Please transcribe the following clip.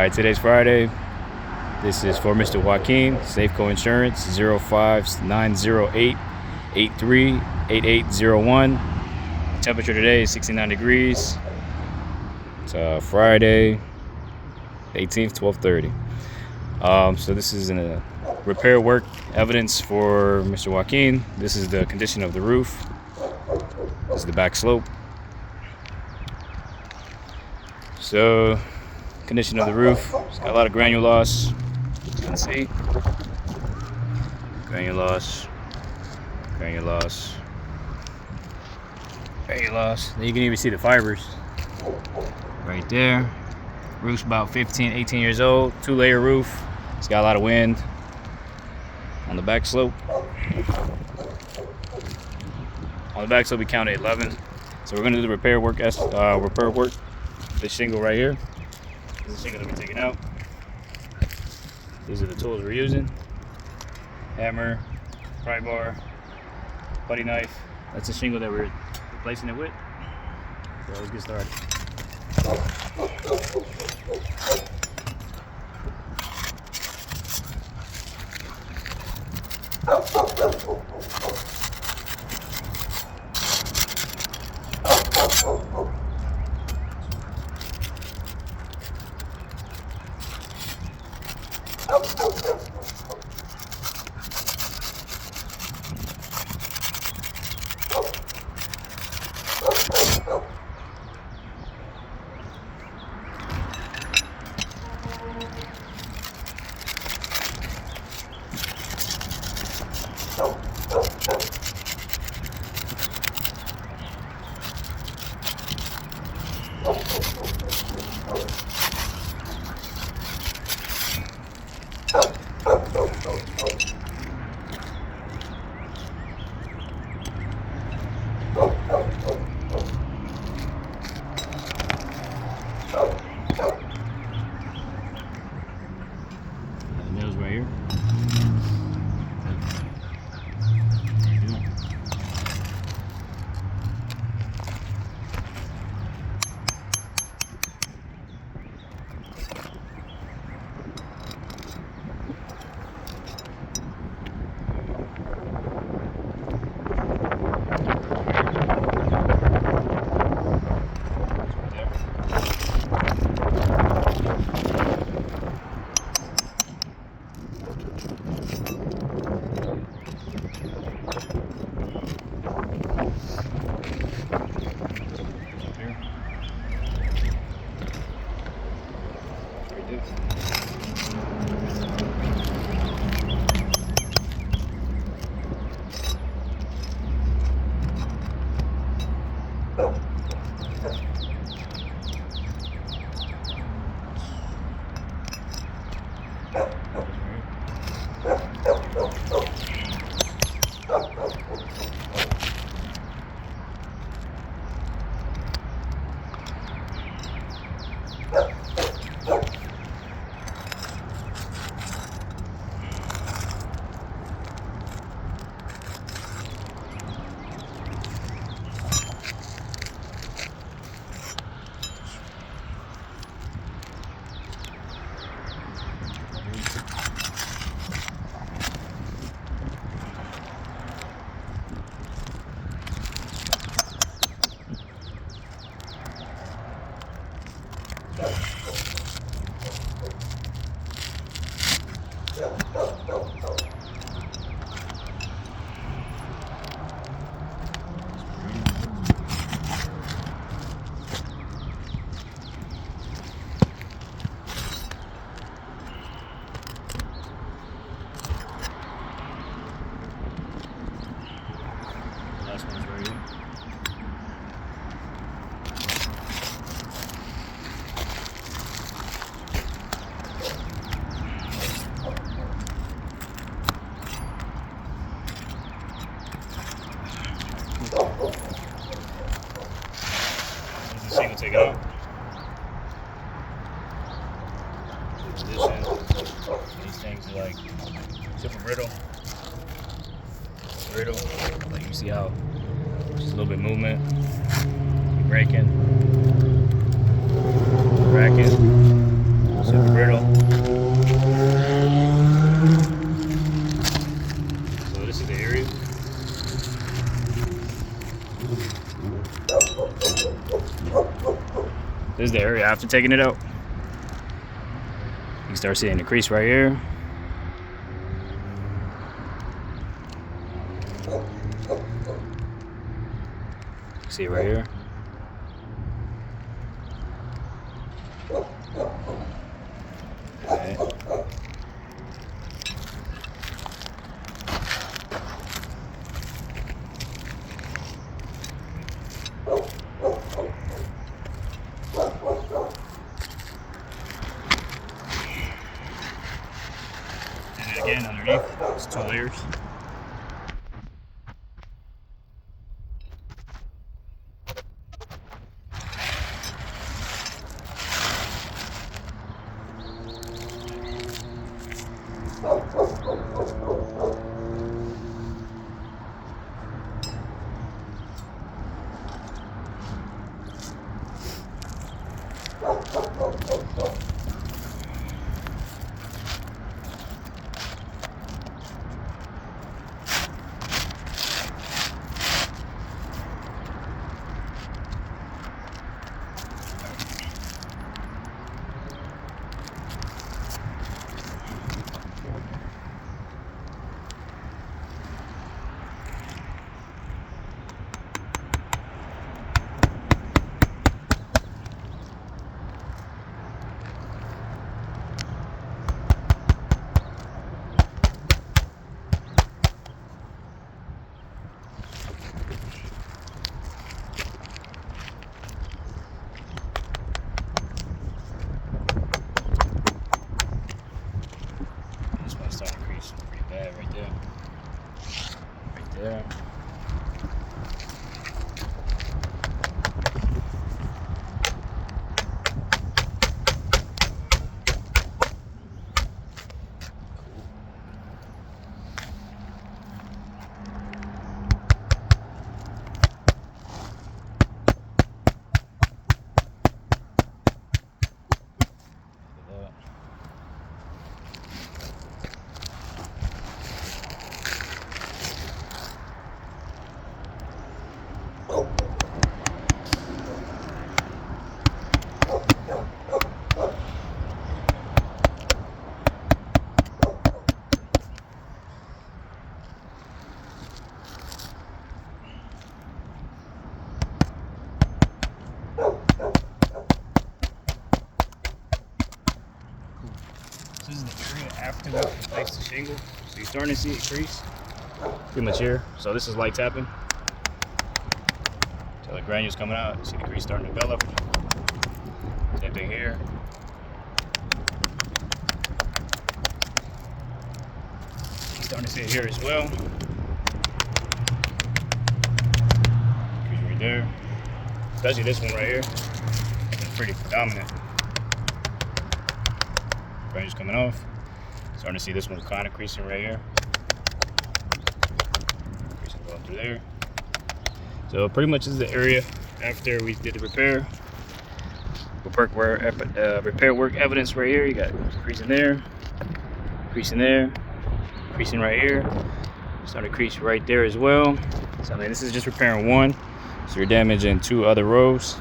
Alright, today's Friday. This is for Mr. Joaquin, Safeco Insurance, 05908-838801. Temperature today is 69 degrees. It's Friday, 18th, 12:30. So this is a repair work evidence for Mr. Joaquin. This is the condition of the roof. This is the back slope. So, condition of the roof. It's got a lot of granule loss. You can see. Granule loss. Granule loss. Granule loss. Then you can even see the fibers right there. Roof's about 15, 18 years old. 2-layer roof. It's got a lot of wind on the back slope. On the back slope, we counted 11. So we're gonna do the repair work. This shingle right here. This is the shingle that we're taking out. These are the tools we're using. Hammer, pry bar, putty knife. That's the shingle that we're replacing it with. So let's get started. The nails right here. Last one's right here. There's the single take it out. Position. These things are like super brittle. Like you see how just a little bit of movement, you're braking, cracking. So this is the area. This is the area after taking it out. You can start seeing the crease right here. See it right here. Okay. And then again underneath, it's 2 layers. Starting to crease pretty bad right there. Right there. This is the area after we replace the shingle. So you're starting to see it crease pretty much here. So this is light tapping. So the granules coming out. You see the crease starting to develop. Same thing here. You're starting to see it here as well. Crease right there. Especially this one right here. It's pretty dominant. Granules coming off. Starting to see this one kind of creasing right here. Creasing going through there. So pretty much this is the area after we did the repair. Repair work evidence right here. You got creasing there, creasing there, creasing right here. Starting to crease right there as well. So I mean, this is just repairing one. So you're damaging 2 other rows.